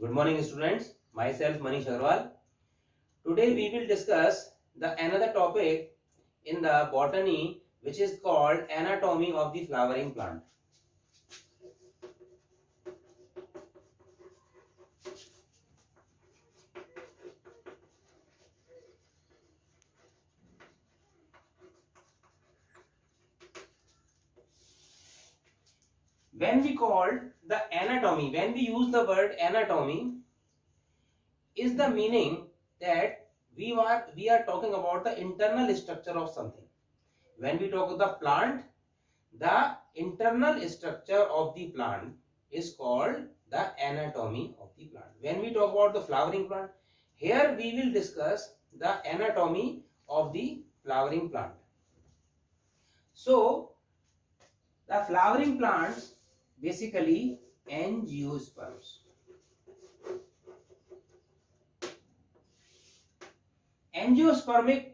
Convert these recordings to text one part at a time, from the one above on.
Good morning, students. Myself Manish Agarwal. Today we will discuss the another topic in the botany, which is called anatomy of the flowering plant. When we use the word anatomy, is the meaning that we are talking about the internal structure of something. When we talk about the plant, the internal structure of the plant is called the anatomy of the plant. When we talk about the flowering plant, here we will discuss the anatomy of the flowering plant. So the flowering plants basically angiosperms. Angiospermic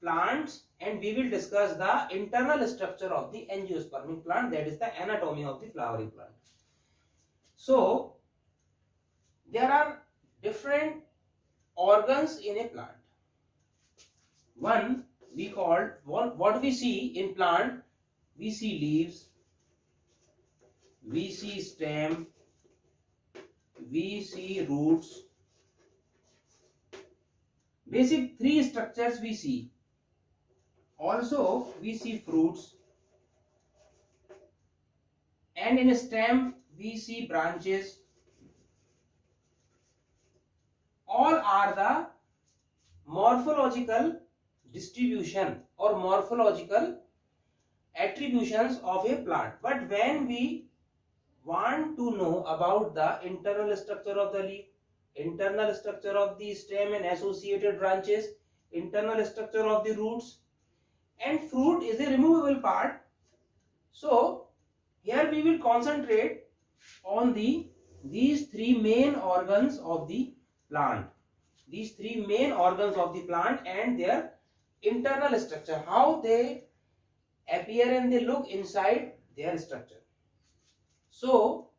plants, and we will discuss the internal structure of the angiospermic plant, that is the anatomy of the flowering plant. So there are different organs in a plant. What we see in plant, we see leaves, we see stem, we see roots. Basic three structures we see. Also we see fruits, and in a stem we see branches. All are the morphological distribution or morphological attributions of a plant. But when we want to know about the internal structure of the leaf, internal structure of the stem and associated branches, internal structure of the roots, and fruit is a removable part. So here we will concentrate on these three main organs of the plant. These three main organs of the plant and their internal structure, how they appear and they look inside their structure. So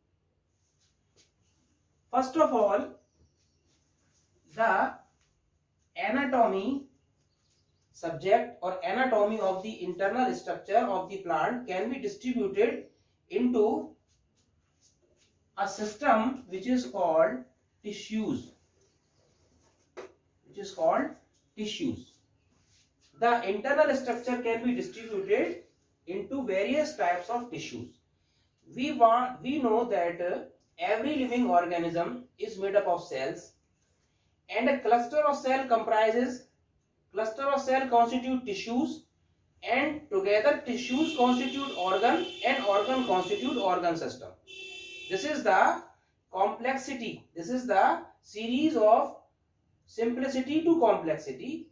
first of all, the anatomy subject or anatomy of the internal structure of the plant can be distributed into a system which is called tissues. The internal structure can be distributed into various types of tissues. We know that every living organism is made up of cells, and a cluster of cell constitute tissues, and together tissues constitute organ, and organ constitute organ system. This is the complexity. This is the series of simplicity to complexity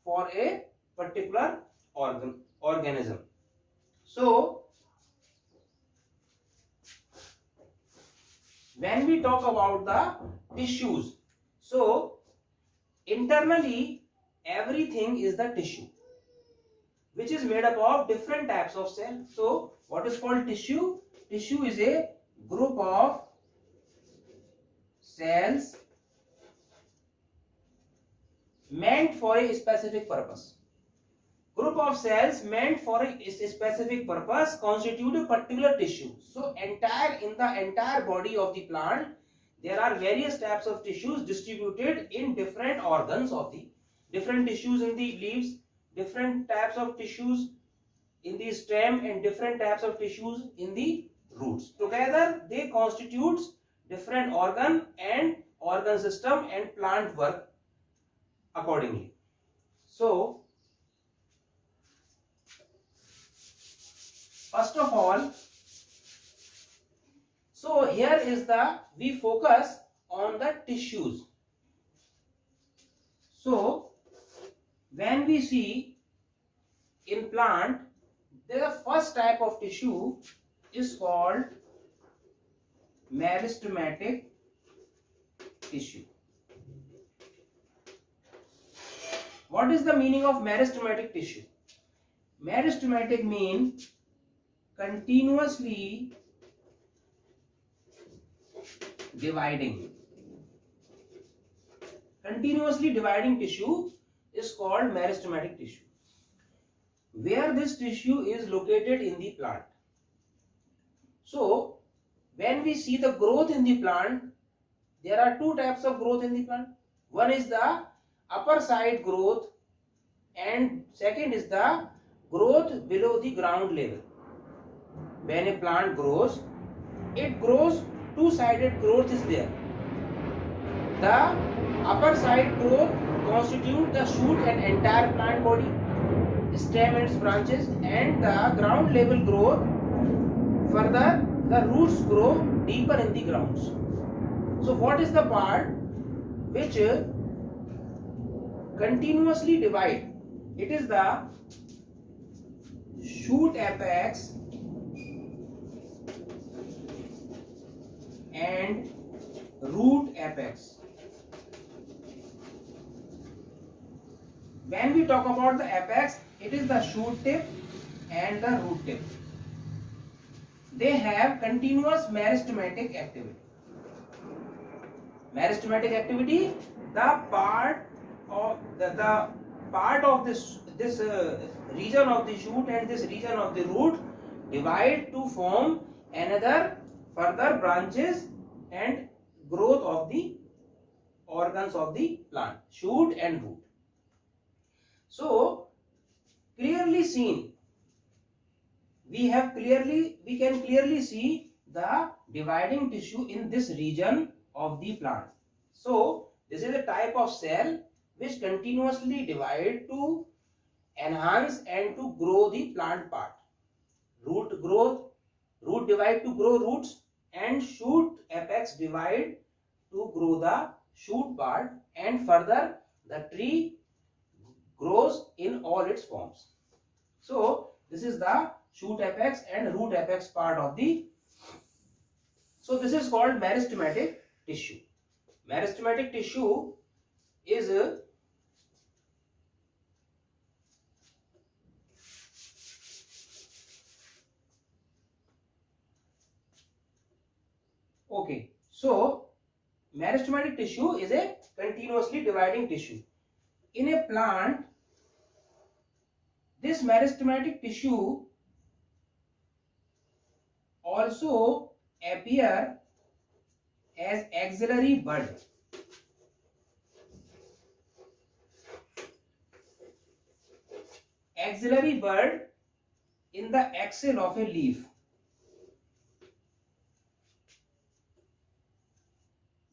for a particular organism. So when we talk about the tissues, so internally everything is the tissue, which is made up of different types of cells. So what is called tissue? Tissue is a group of cells meant for a specific purpose. Group of cells meant for a specific purpose constitute a particular tissue. So in the entire body of the plant, there are various types of tissues distributed in different organs of the different tissues in the leaves, different types of tissues in the stem, and different types of tissues in the roots. Together they constitute different organ and organ system, and plant work accordingly. So first of all, so here is we focus on the tissues. So when we see in plant, the first type of tissue is called meristematic tissue. What is the meaning of meristematic tissue? Meristematic means continuously dividing. Continuously dividing tissue is called meristematic tissue. Where this tissue is located in the plant. So, when we see the growth in the plant, there are two types of growth in the plant. One is the upper side growth and second is the growth below the ground level. When a plant grows, it grows two-sided growth is there. The upper side growth constitute the shoot and entire plant body, stem and its branches, and the ground level growth further the roots grow deeper in the grounds. So what is the part which continuously divide? It is the shoot apex and root apex. When we talk about the apex, it is the shoot tip and the root tip. They have continuous meristematic activity. Meristematic activity, the part of this region of the shoot and this region of the root divide to form another further branches and growth of the organs of the plant, shoot and root. So clearly seen, we can clearly see the dividing tissue in this region of the plant. So this is a type of cell which continuously divide to enhance and to grow the plant part. Root divide to grow roots, and shoot apex divide to grow the shoot part, and further the tree grows in all its forms. So this is the shoot apex and root apex part of the. So this is called meristematic tissue. Meristematic tissue is okay. So meristematic tissue is a continuously dividing tissue. In a plant, this meristematic tissue also appear as axillary bud. Axillary bud in the axil of a leaf.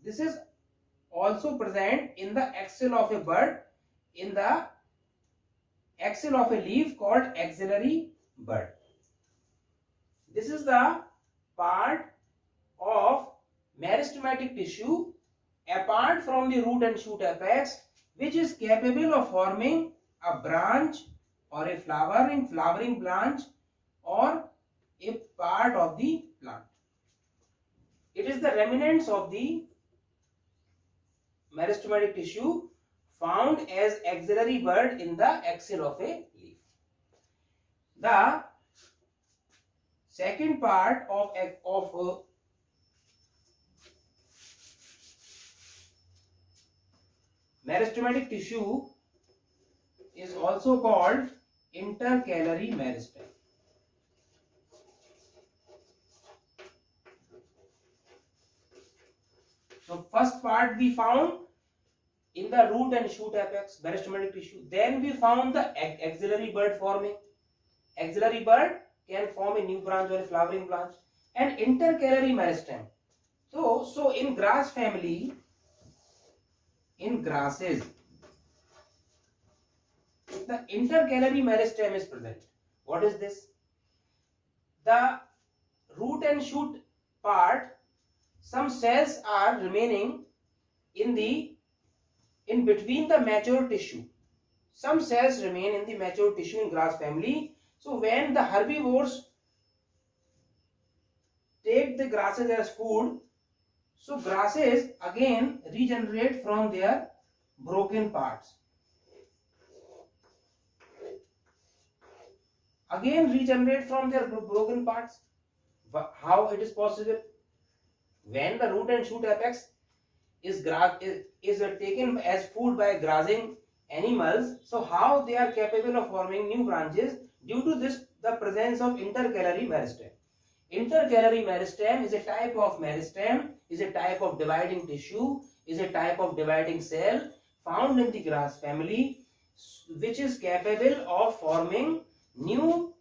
This is also present in the axil of a bud, in the axil of a leaf called axillary bud. This is the part of meristematic tissue apart from the root and shoot apex, which is capable of forming a branch or a flowering branch or a part of the plant. It is the remnants of the meristematic tissue found as axillary bud in the axil of a leaf. The second part of meristematic tissue is also called intercalary meristem. So first part we found in the root and shoot apex, meristematic tissue. Then we found the axillary bud forming. Axillary bud can form a new branch or a flowering branch. And intercalary meristem. So in grass family, in grasses, the intercalary meristem is present. What is this? The root and shoot part, some cells are remaining in between the mature tissue. Some cells remain in the mature tissue in grass family. So when the herbivores take the grasses as food, so grasses again regenerate from their broken parts. Again regenerate from their broken parts. How it is possible? When the root and shoot apex is taken as food by grazing animals, so how they are capable of forming new branches due to this the presence of intercalary meristem. Intercalary meristem is a type of meristem, is a type of dividing tissue, is a type of dividing cell found in the grass family, which is capable of forming new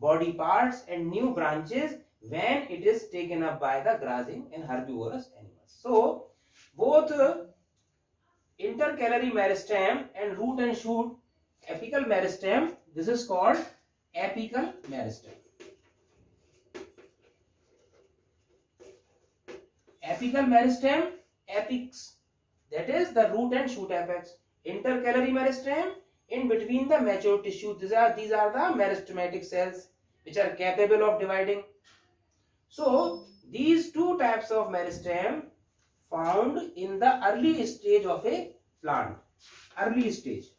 body parts and new branches when it is taken up by the grazing and herbivorous animals. So both intercalary meristem and root and shoot apical meristem, this is called apical meristem. Apical meristem, apex, that is the root and shoot apex. Intercalary meristem, in between the mature tissue. These are the meristematic cells which are capable of dividing. So these two types of meristem found in the early stage of a plant. Early stage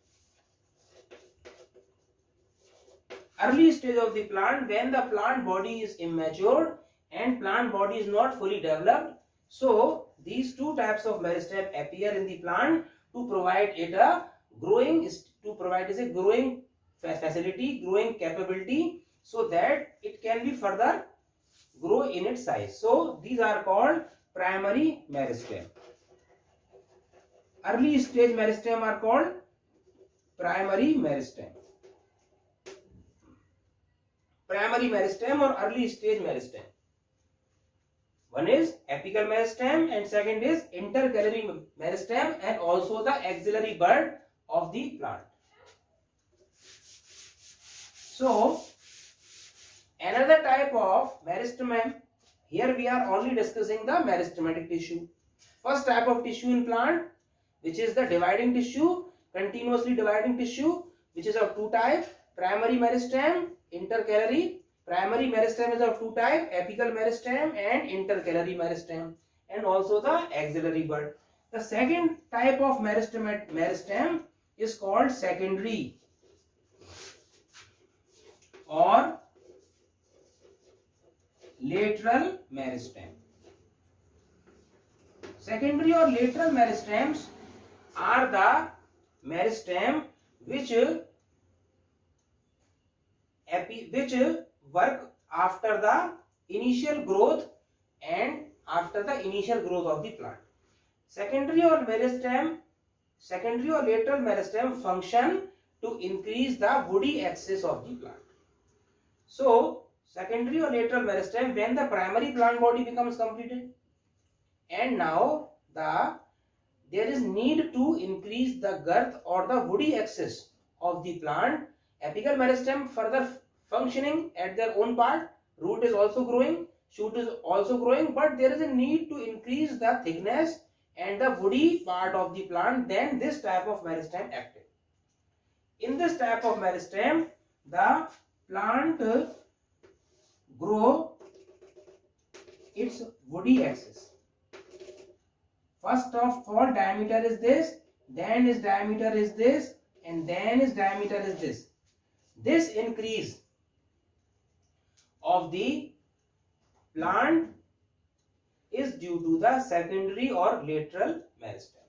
of the plant, when the plant body is immature and plant body is not fully developed. So these two types of meristem appear in the plant to provide it a growing facility, growing capability, so that it can be further grow in its size. So these are called primary meristem. Early stage meristem are called primary meristem. Primary meristem or early stage meristem. One is apical meristem and second is intercalary meristem and also the axillary bud of the plant. So another type of meristem, here we are only discussing the meristematic tissue. First type of tissue in plant, which is the dividing tissue, continuously dividing tissue, which is of two types, primary meristem, intercalary. Primary meristem is of two types, apical meristem and intercalary meristem, and also the axillary bud. The second type of meristem is called secondary or lateral meristem. Secondary or lateral meristems are the meristem which work after the initial growth and after the initial growth of the plant. Secondary or lateral meristem function to increase the woody axis of the plant. So secondary or lateral meristem, when the primary plant body becomes completed and now there is need to increase the girth or the woody axis of the plant, apical meristem further functioning at their own part, root is also growing, shoot is also growing, but there is a need to increase the thickness and the woody part of the plant, then this type of meristem active. In this type of meristem, the plant grow its woody axis. First of all, diameter is this, then its diameter is this, and then its diameter is this. This increase of the plant is due to the secondary or lateral meristem.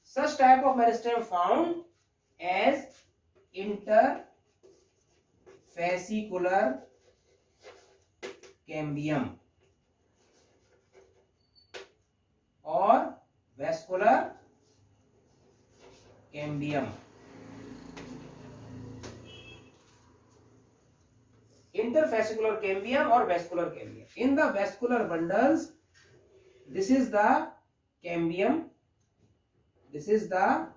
Such type of meristem found as interfascicular cambium or vascular cambium. Interfascicular cambium or vascular cambium. In the vascular bundles, this is the cambium, this is the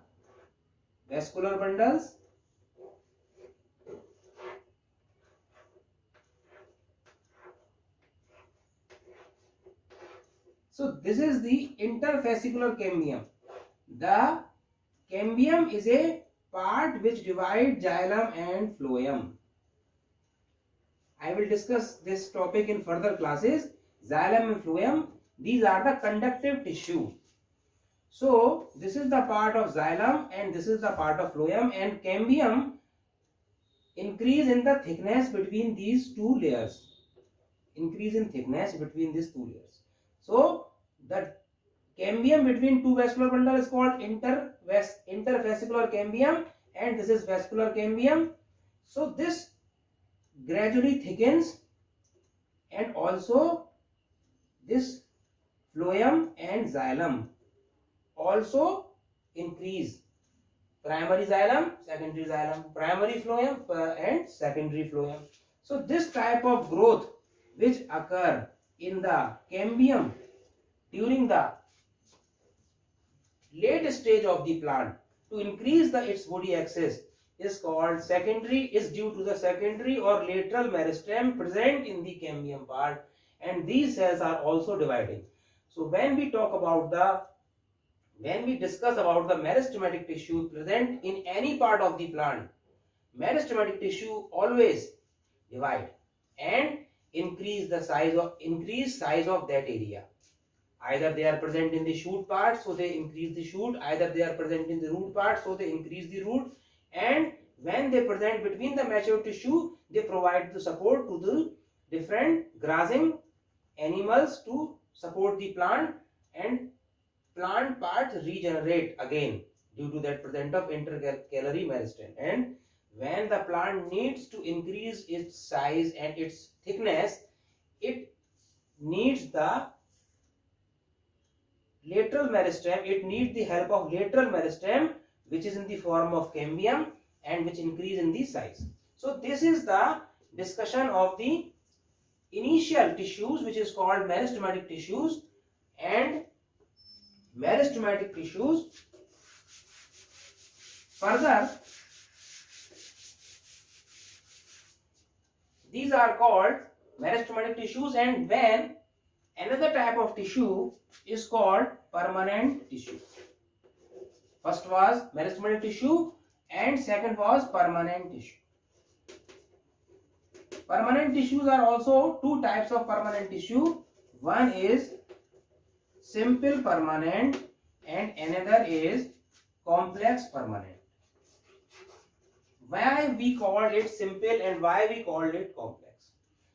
vascular bundles. So this is the interfascicular cambium. The cambium is a part which divides xylem and phloem. I will discuss this topic in further classes. Xylem and phloem, these are the conductive tissue. So this is the part of xylem and this is the part of phloem, and cambium increase in the thickness between these two layers. Increase in thickness between these two layers. So the cambium between two vascular bundle is called intervascular cambium, and this is vascular cambium. So this gradually thickens, and also this phloem and xylem also increase. Primary xylem, secondary xylem, primary phloem and secondary phloem. So this type of growth which occur in the cambium during the late stage of the plant to increase its body axis is called secondary, is due to the secondary or lateral meristem present in the cambium part, and these cells are also dividing. So when we discuss about the meristematic tissue present in any part of the plant, meristematic tissue always divide and increase size of that area. Either they are present in the shoot part, so they increase the shoot, either they are present in the root part, so they increase the root, and when they present between the mature tissue, they provide the support to the different grazing animals to support the plant, and plant parts regenerate again due to that present of intercalary meristem. And when the plant needs to increase its size and its thickness, it needs the lateral meristem, it needs the help of lateral meristem, which is in the form of cambium and which increase in the size. So this is the discussion of the initial tissues, which is called meristematic tissues. And meristematic tissues further, these are called meristematic tissues, and when another type of tissue is called permanent tissue. First was meristematic tissue and second was permanent tissue. Permanent tissues are also two types of permanent tissue. One is simple permanent and another is complex permanent. Why we called it simple and why we called it complex?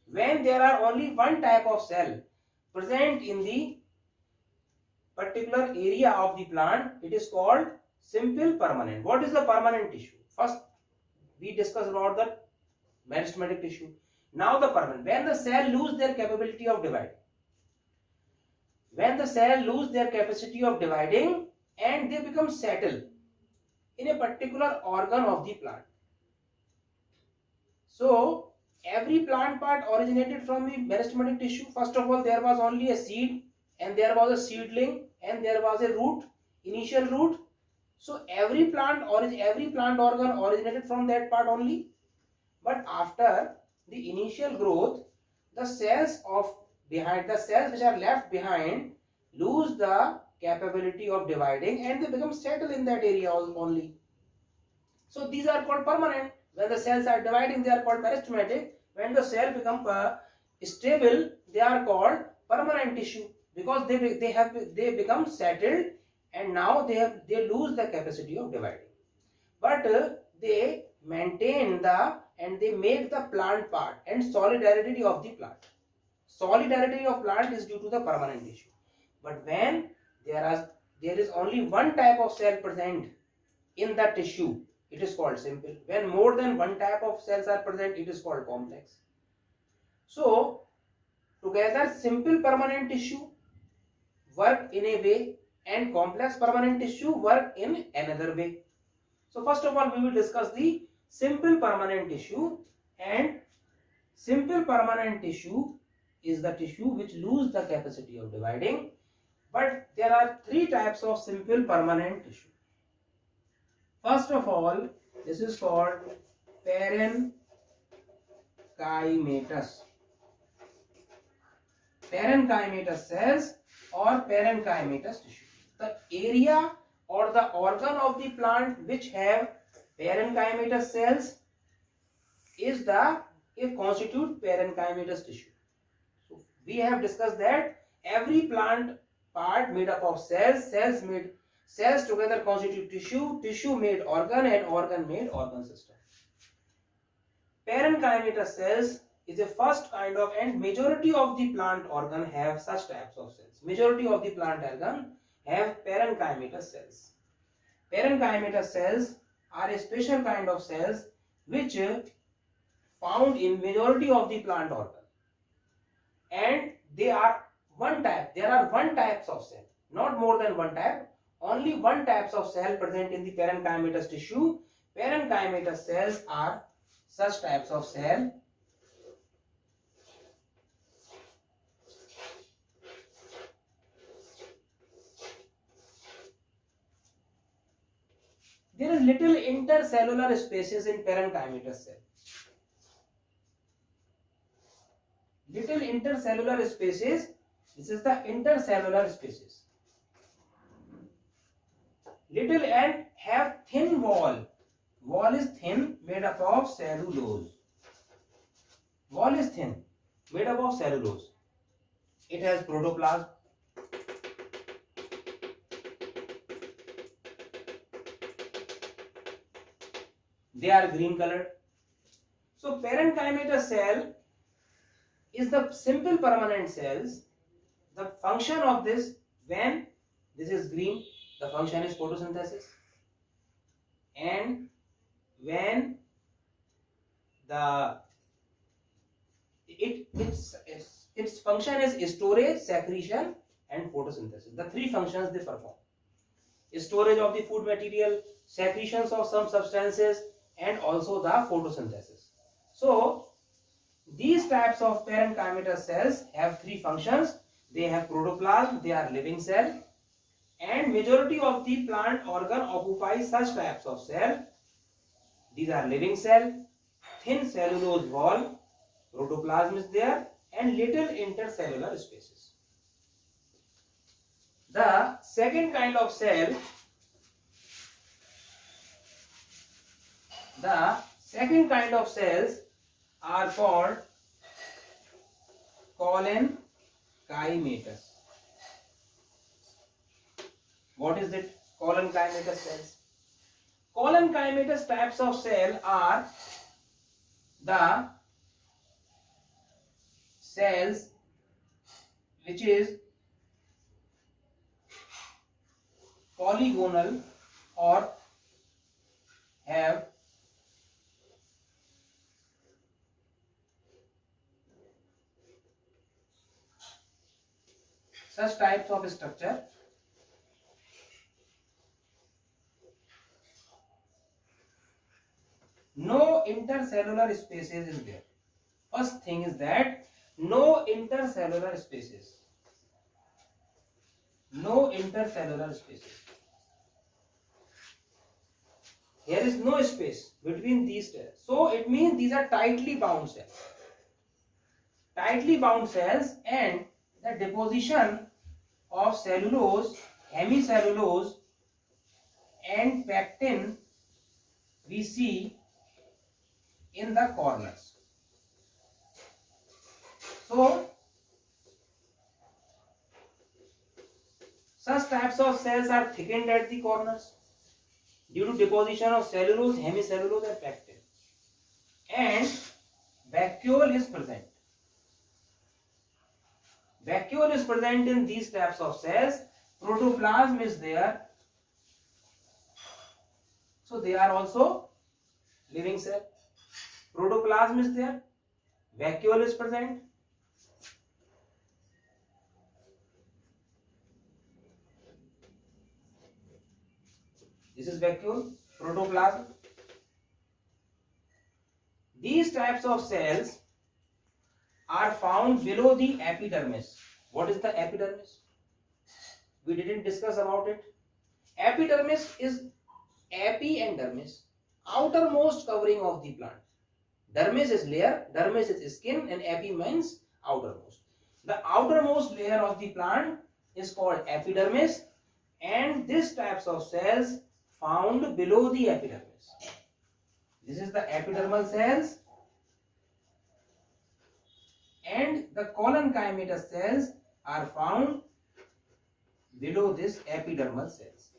When there are only one type of cell present in the particular area of the plant, it is called simple permanent. What is the permanent tissue? First we discuss about the meristematic tissue. Now the permanent. When the cell lose their capability of dividing, and they become settled in a particular organ of the plant. So every plant part originated from the meristematic tissue. First of all, there was only a seed, and there was a seedling, and there was a root, initial root. So every plant organ originated from that part only. But after the initial growth, the cells which are left behind lose the capability of dividing, and they become settled in that area only. So these are called permanent. When the cells are dividing, they are called meristematic. When the cell become stable, they are called permanent tissue, because they become settled, and now they lose the capacity of dividing. But they maintain and they make the plant part and solidarity of the plant. Solidarity of plant is due to the permanent tissue. But when there is only one type of cell present in the tissue, it is called simple. When more than one type of cells are present, it is called complex. So together, simple permanent tissue work in a way and complex permanent tissue work in another way. So first of all, we will discuss the simple permanent tissue. And simple permanent tissue is the tissue which lose the capacity of dividing. But there are three types of simple permanent tissue. First of all, this is called parenchymatous. Parenchymatous cells or parenchymatous tissue. The area or the organ of the plant which have parenchymatous cells constitute parenchymatous tissue. So we have discussed that every plant part made up of cells together constitute tissue made organ, and organ made organ system. Parenchymatous cells is a first kind of, and majority of the plant organ have such types of cells. Majority of the plant organ have parenchymatous cells. Parenchymatous cells are a special kind of cells which found in majority of the plant organ, and they are one type. There are one types of cell, not more than one type. Only one types of cell present in the parenchymatous tissue. Parenchymatous cells are such types of cell there is little intercellular spaces in parenchymatous cell. Little intercellular spaces. This is the intercellular spaces. Little and have thin wall. Wall is thin, made up of cellulose. Wall is thin, made up of cellulose. It has protoplasm. They are green colored. So parenchymatous cell is the simple permanent cells. The function of this, when this is green, the function is photosynthesis, and when the its function is storage, secretion, and photosynthesis. The three functions they perform: storage of the food material, secretions of some substances, and also the photosynthesis. So these types of parenchymatous cells have three functions. They have protoplasm, they are living cell, and majority of the plant organ occupy such types of cell. These are living cell, thin cellulose wall, protoplasm is there, and little intercellular spaces. The second kind of cell, cells are called collenchymatous. What is it? Collenchymatous cells. Collenchymatous types of cell are the cells which is polygonal or have such types of structure. No intercellular spaces is there. First thing is that no intercellular spaces. No intercellular spaces. Here is no space between these cells. So it means these are tightly bound cells. Tightly bound cells, and the deposition of cellulose, hemicellulose, and pectin we see in the corners. So such types of cells are thickened at the corners due to deposition of cellulose, hemicellulose, and pectin, and vacuole is present. Vacuole is present in these types of cells. Protoplasm is there, so they are also living cell. Protoplasm is there, vacuole is present. This is vacuole, protoplasm. These types of cells are found below the epidermis. What is the epidermis? We didn't discuss about it. Epidermis is epi and dermis, outermost covering of the plant. Dermis is layer, dermis is skin, and epi means outermost. The outermost layer of the plant is called epidermis, and these types of cells found below the epidermis. This is the epidermal cells, and the collenchymatous cells are found below this epidermal cells.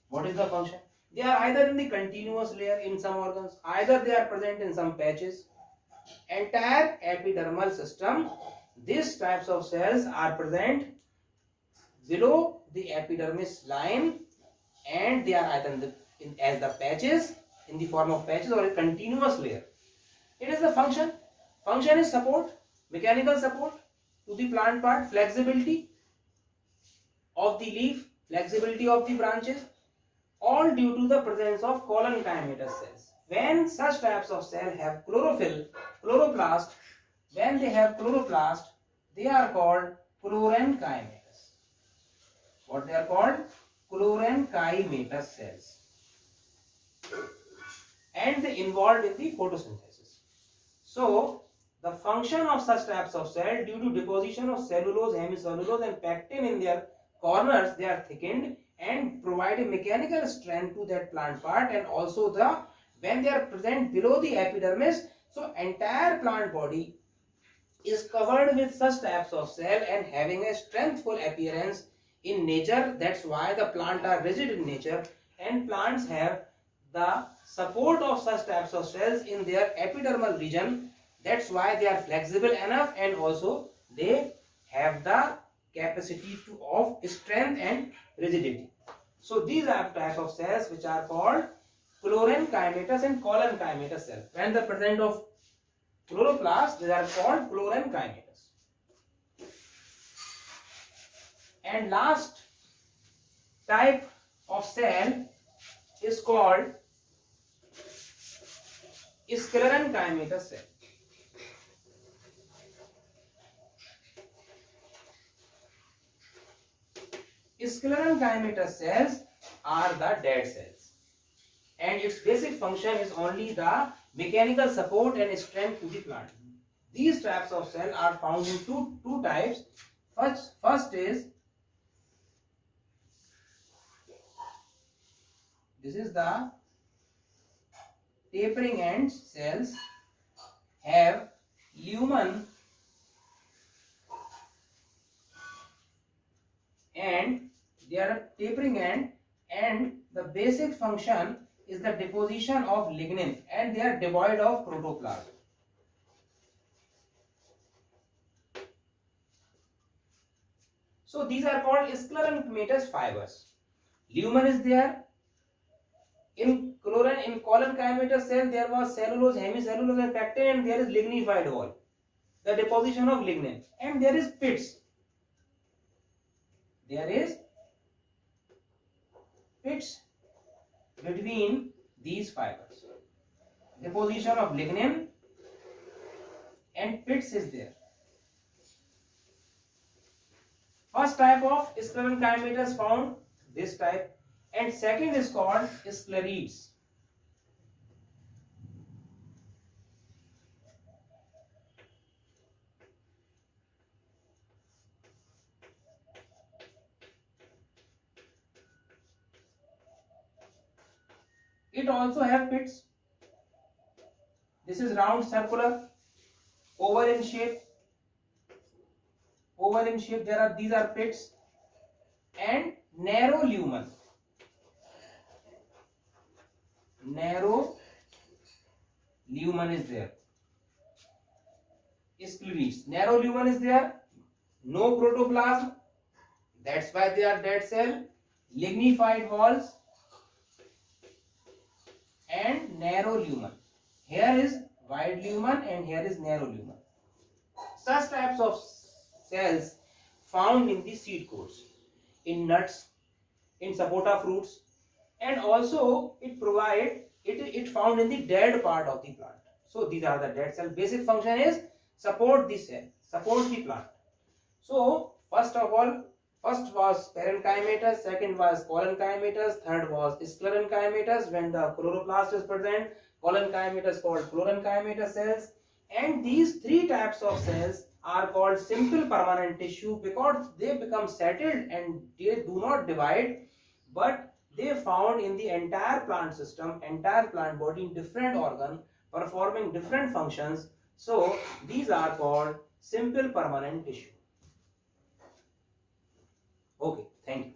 What is the function? They are either in the continuous layer in some organs, either they are present in some patches. entire epidermal system. These types of cells are present below the epidermis line, and they are either as the patches, in the form of patches, or a continuous layer. It is the function. Function is support, mechanical support to the plant part, flexibility of the leaf, flexibility of the branches, all due to the presence of colon-chimetus cells. When such types of cell have chlorophyll, chloroplast, when they have chloroplast, they are called chlorenchymatous. What they are called? Chlorenchymatous cells. And they involved in the photosynthesis. So, the function of such types of cell, due to deposition of cellulose, hemicellulose and pectin in their corners, they are thickened and provide a mechanical strength to that plant part, and also when they are present below the epidermis, so entire plant body is covered with such types of cell and having a strengthful appearance in nature. That's why the plants are rigid in nature, and plants have the support of such types of cells in their epidermal region. That's why they are flexible enough, and also they have the capacity of strength and rigidity. So these are type of cells which are called chlorenchymatous and colon-chimatous cells. When the present of chloroplast, they are called chlorenchymatous. And last type of cell is called sclerenchymatous cell. Sclerenchymatous cells are the dead cells, and its basic function is only the mechanical support and strength to the plant. These types of cells are found in two types. First is, this is the tapering end cells, have lumen and they are tapering end, and the basic function is the deposition of lignin, and they are devoid of protoplasm. So these are called sclerenchymatous fibers. Lumen is there. In colon-chimatous cell, there was cellulose, hemicellulose and pectin, and there is lignified wall, the deposition of lignin, and there is pits. There is pits between these fibers. Deposition of lignin and pits is there. First type of sclerenchymatous found this type, and second is called sclerites. It also have pits. This is round, circular, oval in shape. Oval in shape. These are pits, and narrow lumen. Narrow lumen is there. Sclerites. Narrow lumen is there. No protoplasm. That's why they are dead cell. Lignified walls and narrow lumen. Here is wide lumen and here is narrow lumen. Such types of cells found in the seed coats, in nuts, in sapota fruits, and also it found in the dead part of the plant. So these are the dead cell. Basic function is support the cell, support the plant. So first was parenchymatous, second was colon-chimatous, third was sclerenchymatous. When the chloroplast is present, colon-chimatous called chlorenchymatous cells. And these three types of cells are called simple permanent tissue because they become settled and they do not divide, but they found in the entire plant system, entire plant body, in different organ performing different functions. So these are called simple permanent tissue. Okay, thank you.